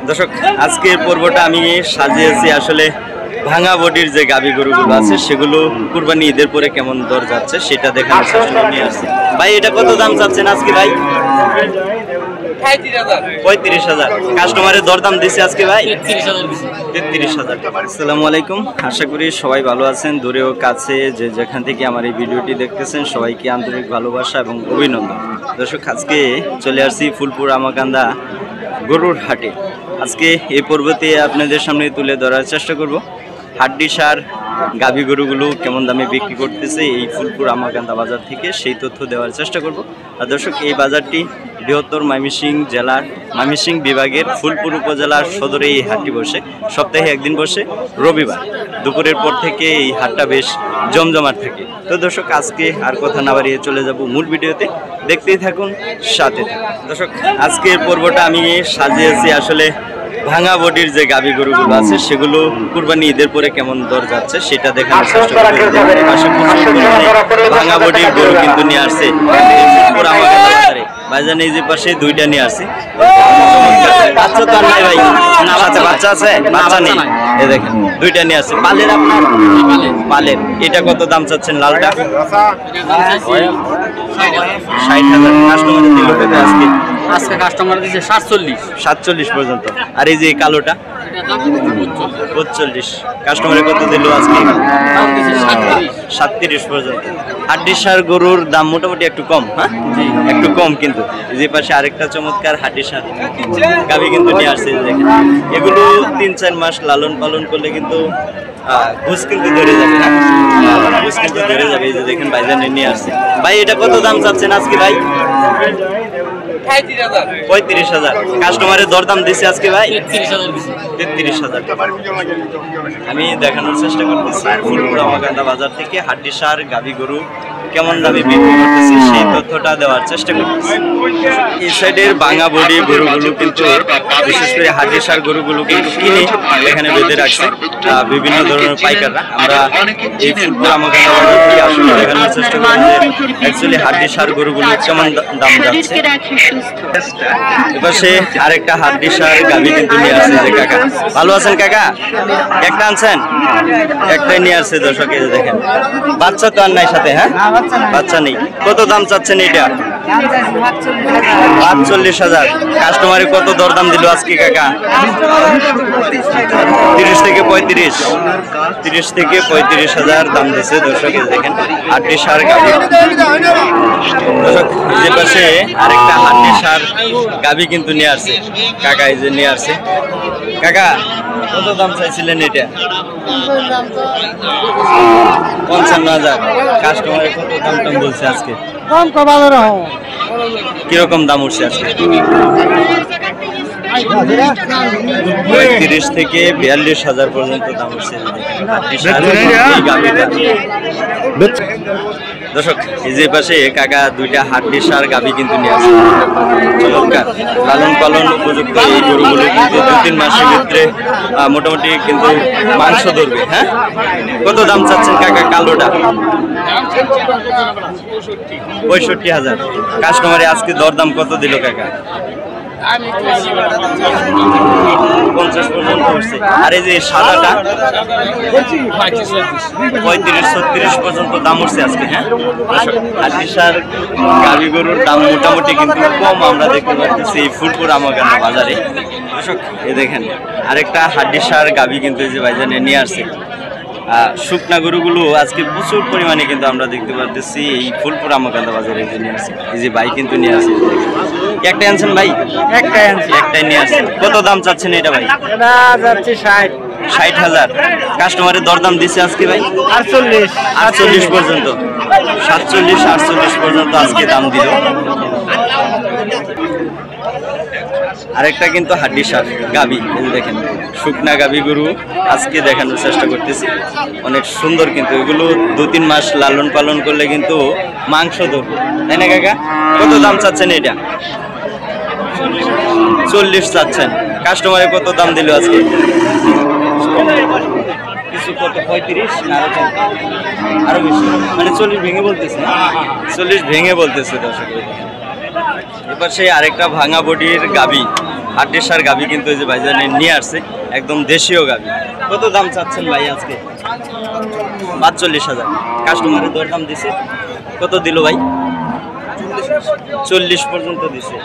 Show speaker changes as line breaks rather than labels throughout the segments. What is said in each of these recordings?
দর্শক আজকের পর্বটা আমি সাজিয়েছি আসলে ভাঙা বডির যে গাভী গরুগুলো আছে সেগুলো কুরবানি ঈদের পরে কেমন দর যাচ্ছে সেটা দেখানোর চেষ্টা নিয়ে আসছি। ভাই এটা কত দাম চাচ্ছেন আজকে ভাই? 35,000। কাস্টমারের দরদাম দিচ্ছে আজকে ভাই 33,000। আসসালামু আলাইকুম, আশা করি সবাই ভালো আছেন। দূরেও কাছে যে যেখান থেকে আমার এই ভিডিওটি দেখতেছেন সবাইকে আন্তরিক ভালোবাসা এবং অভিনন্দন। দর্শক আজকে চলে আসছি ফুলপুর আমাকান্দা গরুর হাটে। আজকে এই পর্বতে আপনাদের সামনে তুলে ধরার চেষ্টা করব হাড্ডি সার গাভী গরুগুলো কেমন দামে বিক্রি করতেছে এই ফুলপুর আমাকান্দা বাজার থেকে, সেই তথ্য দেওয়ার চেষ্টা করব। আর দর্শক এই বাজারটি বৃহত্তর ময়মনসিংহ জেলার ময়মনসিংহ বিভাগের ফুলপুর উপজেলার সদরে এই হাটটি বসে। সপ্তাহে একদিন বসে রবিবার দুপুরের পর থেকে এই হাটটা বেশ জমজমাট থাকে। তো দর্শক আজকে আর কথা না বাড়িয়ে চলে যাব মূল ভিডিওতে, দেখতেই থাকুন, সাথে থাকুন। দর্শক আজকের পর্বটা আমি সাজিয়েছি আসলে ভাঙা বডির যে গাভী গরুগুলো আছে সেগুলো কুরবানি ঈদের পরে কেমন দর যাচ্ছে সেটা দেখানোর চেষ্টা করব। ভাঙা বডির গরু কিন্তু নিয়ে আসছে ভাইজান, এই যে পাশে দুইটা নিয়ে আসছে। বাচ্চা তো আর নাই ভাই? না, বাচ্চা আছে, বাচ্চা নেই। এই দেখেন দুইটা নিয়ে আসছে। পালের আপনার পালের এটা কত দাম চাচ্ছেন? লালটা 60,000। কাস্টমার দিল কত আজকে?
আজকে কাস্টমার দিচ্ছে 47
পর্যন্ত। আর এই যে কালোটা 45। কাস্টমারে কত দিল আজকে? 37 পর্যন্ত। হাড্ডি সার গরুর দাম মোটামুটি একটু কম, হ্যাঁ একটু কম, কিন্তু যে পাশে আরেকটা চমৎকার হাড্ডি সার গাভী কিন্তু নিয়ে আসছে। দেখেন এগুলো 3-4 মাস লালন পালন করলে কিন্তু ঘুষ কিন্তু ধরে যাবে, না ঘুষ কিন্তু ধরে যাবে। এই যে দেখেন ভাইজানে নিয়ে আসছে। ভাই এটা কত দাম চাচ্ছেন আজকে ভাই? 35,000। কাস্টমারের দরদাম দিচ্ছে আজকে ভাই 33,000। আমি দেখানোর চেষ্টা করতেছি ফুলপুর আমাকান্দা বাজার থেকে হাড্ডি সার গাভী গরু কেমন দামে বিক্রি করতেছি সেই তথ্যটা দেওয়ার চেষ্টা করতেছি। এই সাইডের ভাঙা বডি গরুগুলো কিন্তু বিশেষ করে হাড্ডি সার গরুগুলো কিন্তু কিনে এখানে বেঁধে রাখছে বিভিন্ন ধরনের পাইকাররা। আমরা এই ফুলপুর আমাকান্দা বাজার থেকে আসলে দেখানোর চেষ্টা করি যে অ্যাকচুয়ালি হাড্ডি সার গরুগুলো কেমন দাম যাচ্ছে। এপাশে আরেকটা হাড্ডি সার গাভী কিন্তু নিয়ে আসছে। যে কাকা ভালো আছেন কাকা? একটা আনছেন? একটাই নিয়ে আসছে। দর্শক এই যে দেখেন বাচ্চা তো আর নাই সাথে, হ্যাঁ বাচ্চা নেই। কত দাম চাচ্ছেন এটা? 45,000। কাস্টমারে কত দরদাম দিল আজকে কাকা? 30 থেকে 35,000 দাম দিচ্ছে। দর্শক দেখেন হাড্ডি সার গাভী। দর্শক যে পাশে আরেকটা হাড্ডি সার গাভী কিন্তু নিয়ে আসছে কাকা, এই যে নিয়ে আসছে। কাকা কত দাম চাইছিলেন এটা? 55,000। কাস্টমারে কত দাম টাম বলছে আজকে? কিরকম দাম উঠছে আজকে? 35 থেকে 42,000 পর্যন্ত দাম উঠছে। দর্শক এই যে পাশে কাকা দুইটা হাড্ডি সার গাভী কিন্তু নিয়ে আসছে। চমৎকার লালন পালন উপযুক্ত এই গরুগুলো কিন্তু 2-3 মাসের ভিতরে মোটামুটি কিন্তু মাংস ধরবে। হ্যাঁ কত দাম চাচ্ছেন কাকা কালোটা? 65,000। কাস্টমারে আজকে দরদাম কত দিল কাকা? 50 পর্যন্ত উঠছে। আর এই যে সাদাটা 35-36 পর্যন্ত দাম উঠছে আজকে। হ্যাঁ হাড্ডি সার গাভী গরুর দাম মোটামুটি কিন্তু কম আমরা দেখতে পাচ্ছি এই ফুলপুর আমাকান্দা বাজারে। দর্শক এই দেখেন আরেকটা হাড্ডি সার গাভী কিন্তু এই যে ভাইজানে নিয়ে আসছে। শুকনা গরুগুলো আজকে প্রচুর পরিমাণে কিন্তু আমরা দেখতে পাচ্ছি এই ফুলপুর আমাকান্দা বাজারে নিয়ে আসছে। এই যে ভাই কিন্তু নিয়ে আসছে। একটাই আনছেন ভাই? একটাই নিয়ে আসছেন। কত দাম চাচ্ছেন এটা ভাই? 60,000। কাস্টমারের দরদাম দিচ্ছে আজকে ভাই 48 পর্যন্ত। 47-48 পর্যন্ত আজকে দাম দিল। আরেকটা কিন্তু হাড্ডি সার গাভী, দেখেন শুকনা গাভী গরু আজকে দেখানোর চেষ্টা করতেছি। অনেক সুন্দর, কিন্তু এগুলো 2-3 মাস লালন পালন করলে কিন্তু মাংস ধরবে, তাই না কাকা? কত দাম চাচ্ছেন এটা? 40 চাচ্ছেন। কাস্টমারে কত দাম দিল আজকে? কিছু কত 35 না আরো বেশি, মানে 40 ভেঙে বলতেছে। 40 ভেঙে বলতেছে। দর্শক এবার সেই আরেকটা ভাঙা বডির গাভী হাড্ডির সার গাভী কিন্তু এই যে ভাইজান নিয়ে আসছে, একদম দেশীয় গাভী। কত দাম চাচ্ছেন ভাই আজকে? 45,000। কাস্টমারের দরদাম দিছে কত দিল ভাই? 40 পর্যন্ত দিছে।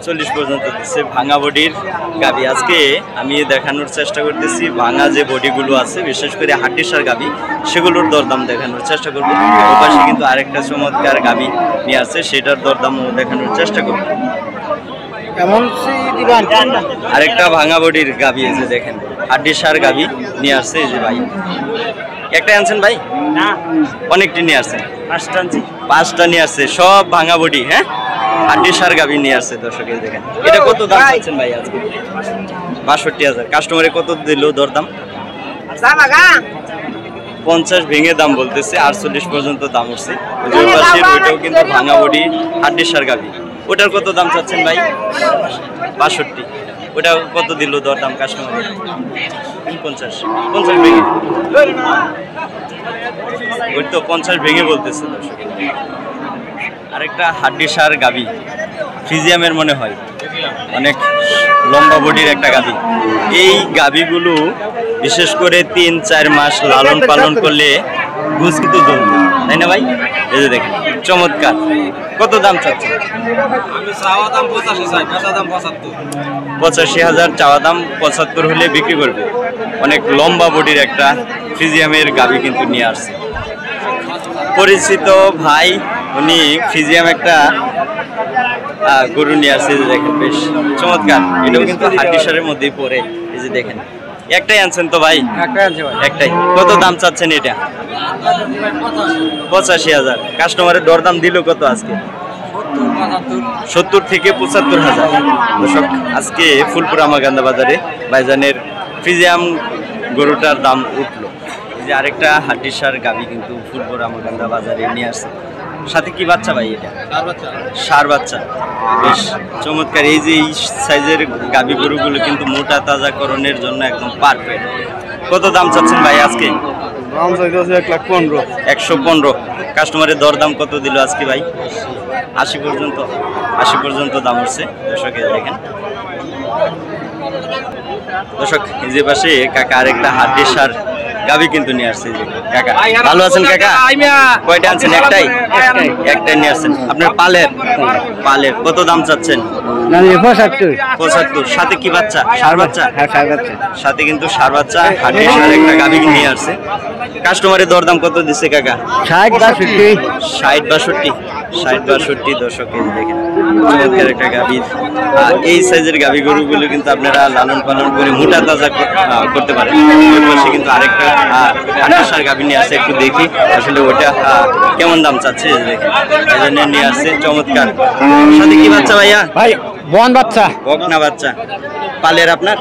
40 পর্যন্ত দিচ্ছে। ভাঙা বডির গাভী আজকে আমি দেখানোর চেষ্টা করতেছি। ভাঙা যে বডিগুলো আছে বিশেষ করে হাড্ডির সার গাভী, সেগুলোর দরদাম দেখানোর চেষ্টা করবো। ওপাশে কিন্তু আরেকটা চমৎকার গাভী নিয়ে আসছে, সেটার দরদামও দেখানোর চেষ্টা করবো। আরেকটা ভাঙা বডির গাভী আছে, দেখেন হাড্ডির সার গাভী নিয়ে আসছে এই যে ভাই। একটা আনছেন ভাই? না, অনেকটি নিয়ে আসছেন। 5টা নিয়ে আসছে, সব ভাঙা বডি। হ্যাঁ, হাড্ডির সার গাভী নিয়ে আসছে। দর্শক দেখেন, এটা কত দাম চাচ্ছেন ভাই আজকে? 62,000। কাস্টমারে কত দিল দরদাম? 50 ভেঙে দাম বলতেছে, 48 পর্যন্ত দাম উঠছে। ওইটাও কিন্তু ভাঙা বডি হাড্ডির সার গাভী। ওটার কত দাম চাচ্ছেন ভাই? 62। ওটা কত দিল দরদাম কাস্টমারে? 50 ভেঙে। ওই তো 50 ভেঙে বলতেছে। দর্শক আরেকটা হাড্ডি সার গাভী, ফ্রিজিয়ামের মনে হয়, অনেক লম্বা বডির একটা গাভী। এই গাভীগুলো বিশেষ করে 3-4 মাস লালন পালন করলে গুছ কিন্তু ধরবে, তাই না ভাই? এই যে দেখেন চমৎকার। কত দাম চাচ্ছে?
আমি চাওয়া দাম 85 চাই, বেচা দাম 75।
85,000 চাওয়া দাম, 75 হলে বিক্রি করবে। অনেক লম্বা বডির একটা ফ্রিজিয়ামের গাভী কিন্তু নিয়ে আসছে পরিচিত ভাই। উনি ফ্রিজিয়াম একটা গরু নিয়ে আসছে, দেখেন বেশ চমৎকার। এটাও কিন্তু হাড্ডি সারের মধ্যেই পড়ে। এই যে দেখেন, একটাই আনছেন তো ভাই? একটাই। কত দাম চাচ্ছেন এটা? 85,000। কাস্টমারের দরদাম দিল কত আজকে? 70 থেকে 75,000। দর্শক আজকে ফুলপুর আমাগান্দা বাজারে ভাইজানের ফ্রিজিয়াম গরুটার দাম উঠলো। যে আরেকটা হাড্ডির সার গাভী কিন্তু ফুলপুর আমাগান্দা বাজারে নিয়ে আসছে। সাথে কি বাচ্চা ভাই? এটা সার বাচ্চা, বেশ চমৎকার। এই যে এই সাইজের গাভী গরুগুলো কিন্তু মোটা তাজাকরণের জন্য একদম পারফেক্ট। কত দাম চাচ্ছেন ভাই আজকে? 115। কাস্টমারের দরদাম কত দিল আজকে ভাই? 80 পর্যন্ত। 80 পর্যন্ত দাম হচ্ছে। দর্শক দেখেন, দর্শক এই যে পাশে কাকা আরেকটা হাড্ডির সার গাভী কিন্তু নিয়ে আসছে। কাকা ভালো আছেন? কাকা কয়টা আনছেন? একটাই নিয়ে আসছেন। আপনার পালের কত দাম চাচ্ছেন? 75। সাথে কি বাচ্চা? সার বাচ্চা। সাথে কিন্তু সার বাচ্চা হাড্ডির সার একটা গাভী নিয়ে আসছে। কাস্টমারের দরদাম কত দিচ্ছে কাকা? 60-62। দর্শক দেখেন চমৎকার একটা গাভী। এই সাইজের গাভী গরুগুলো কিন্তু আপনারা লালন পালন করে মোটা তাজা করতে পারেন। ওই পাশে কিন্তু আরেকটা হাড্ডির সার গাভী নিয়ে আসছে, একটু দেখি আসলে ওটা কেমন দাম চাচ্ছে। দেখেন এজন্য নিয়ে আসছে চমৎকার। সাথে কি বাচ্চা ভাইয়া?
ভাই বন বাচ্চা,
বকনা বাচ্চা। পালের আপনার?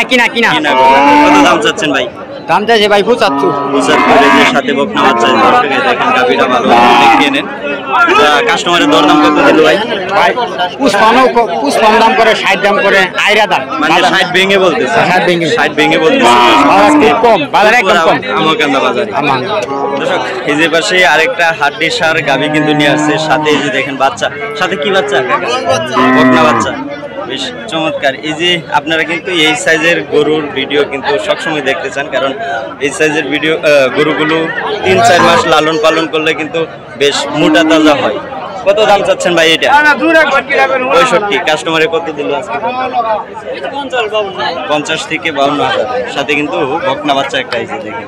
কিনা।
কত দাম চাচ্ছেন ভাই?
দাম চাইছে ভাই 75।
সাথে বকনা বাচ্চা। দেখেন গাভীটা ভালো দেখিয়ে নেন। কাস্টমারের দরদাম কত দিল ভাই?
পুষ্পানো দাম করে 60 দাম করে আইরা দাম,
মানে 60 ভেঙে বলতেছে।
60
ভেঙে বলতেছে।
কম বাজারে, একদম কম
আমাকান্দা বাজারে। দর্শক এই যে পাশে আরেকটা হাড্ডির সার গাভী কিন্তু নিয়ে আসছে। সাথে এই যে দেখেন বাচ্চা। সাথে কি বাচ্চা? বকনা বাচ্চা, বেশ চমৎকার। এই যে আপনারা কিন্তু এই সাইজের গরুর ভিডিও কিন্তু সবসময় দেখতে চান, কারণ এই সাইজের ভিডিও গরুগুলো 3-4 মাস লালন পালন করলে কিন্তু বেশ মোটা তাজা হয়। কত দাম চাচ্ছেন ভাই এটা? 65। কাস্টমারে কত দিল আজকে? 50 থেকে 52,000। সাথে কিন্তু বকনা বাচ্চা একটা এসে দেখেন।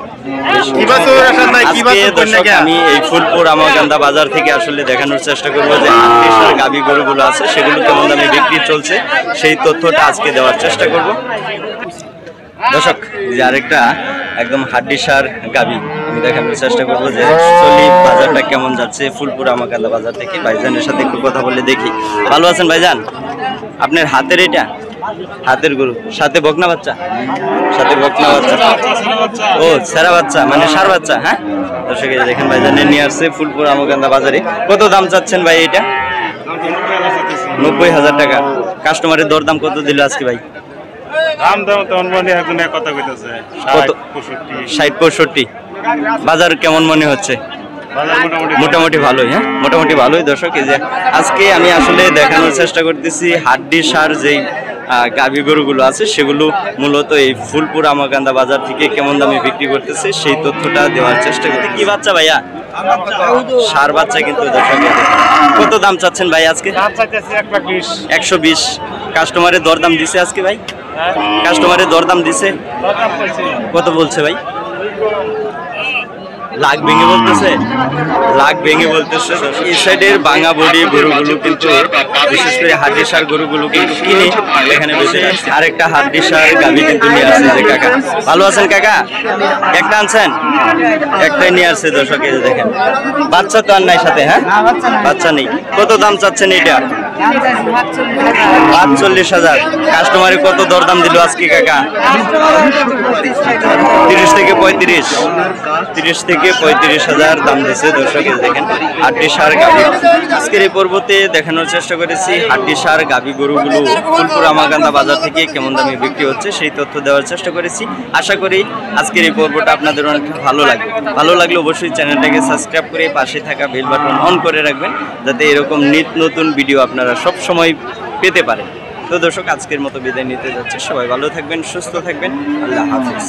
আমি এই ফুলপুর আমাগান্দা বাজার থেকে আসলে দেখানোর চেষ্টা করবো যে হাড্ডির সার গাভী গরুগুলো আছে সেগুলো কেমন দামে বিক্রি চলছে, সেই তথ্যটা আজকে দেওয়ার চেষ্টা করব। দর্শক যে আরেকটা একদম হাড্ডির সার গাভী আমি দেখানোর চেষ্টা করবো যে চলি বাজারটা কেমন যাচ্ছে ফুলপুর আমাগান্দা বাজার থেকে। ভাইজানের সাথে একটু কথা বলে দেখি। ভালো আছেন ভাইজান? আপনার হাতের এটা হাতের গরু, সাথে বকনা বাচ্চা? সাথে বকনা বাচ্চা। ও সেরা বাচ্চা, মানে সার বাচ্চা। হ্যাঁ দর্শক দেখেন ভাইজানের নিয়ে আসছে ফুলপুর আমাগান্দা বাজারে। কত দাম চাচ্ছেন ভাই এটা? 90,000 টাকা। কাস্টমারের দরদাম কত দিল আজকে ভাই? 60-65। বাজার কেমন মনে হচ্ছে? মোটামুটি ভালোই, হ্যাঁ মোটামুটি ভালোই। দর্শক এই যে আজকে আমি আসলে দেখানোর চেষ্টা করতেছি হাড্ডি সার যেই গাভী গরুগুলো আছে সেগুলো মূলত এই ফুলপুর আমাকান্দা বাজার থেকে কেমন দামে বিক্রি করতেছে সেই তথ্যটা দেওয়ার চেষ্টা করতে। কি বাচ্চা ভাইয়া? সার বাচ্চা কিন্তু দর্শক। কত দাম চাচ্ছেন ভাই আজকে? 120। কাস্টমারের দরদাম দিছে আজকে ভাই? কাস্টমারের দরদাম দিছে কত বলছে ভাই? লাখ ভেঙে বলতেছে, লাখ ভেঙে বলতেছে। এই সাইডের ভাঙা বডি গরুগুলো কিন্তু বিশেষ করে হাড্ডি সার গরুগুলো কিন্তু কিনে এখানে বেঁচে যাচ্ছে। আরেকটা হাড্ডি সার গাভী কিন্তু নিয়ে আসছে যে কাকা। ভালো আছেন কাকা? একটা আনছেন? একটাই নিয়ে আসছে দর্শক। এই যে দেখেন বাচ্চা তো আর নাই সাথে, হ্যাঁ বাচ্চা নেই। কত দাম চাচ্ছেন এটা? ৪৫,০০০। কাস্টমারে কত দরদাম দিল আজকে কাকা? 30 থেকে 35, 30 থেকে 35,০০০ দাম দিচ্ছে দর্শক। দেখেন হাড্ডি সার গাভী। আজকের এই পর্বতে দেখানোর চেষ্টা করেছি হাড্ডি সার গাভী গরুগুলো ফুলপুর আমাকান্দা বাজার থেকে কেমন দামে বিক্রি হচ্ছে সেই তথ্য দেওয়ার চেষ্টা করেছি। আশা করি আজকের এই পর্বটা আপনাদের অনেক ভালো লাগবে। ভালো লাগলে অবশ্যই চ্যানেলটাকে সাবস্ক্রাইব করে পাশে থাকা বেল বাটন অন করে রাখবেন, যাতে এরকম নিত্য নতুন ভিডিও আপনারা সব সময় পেতে পারেন। তো দর্শক আজকের মতো বিদায় নিতে যাচ্ছে। সবাই ভালো থাকবেন, সুস্থ থাকবেন। আল্লাহ হাফিজ।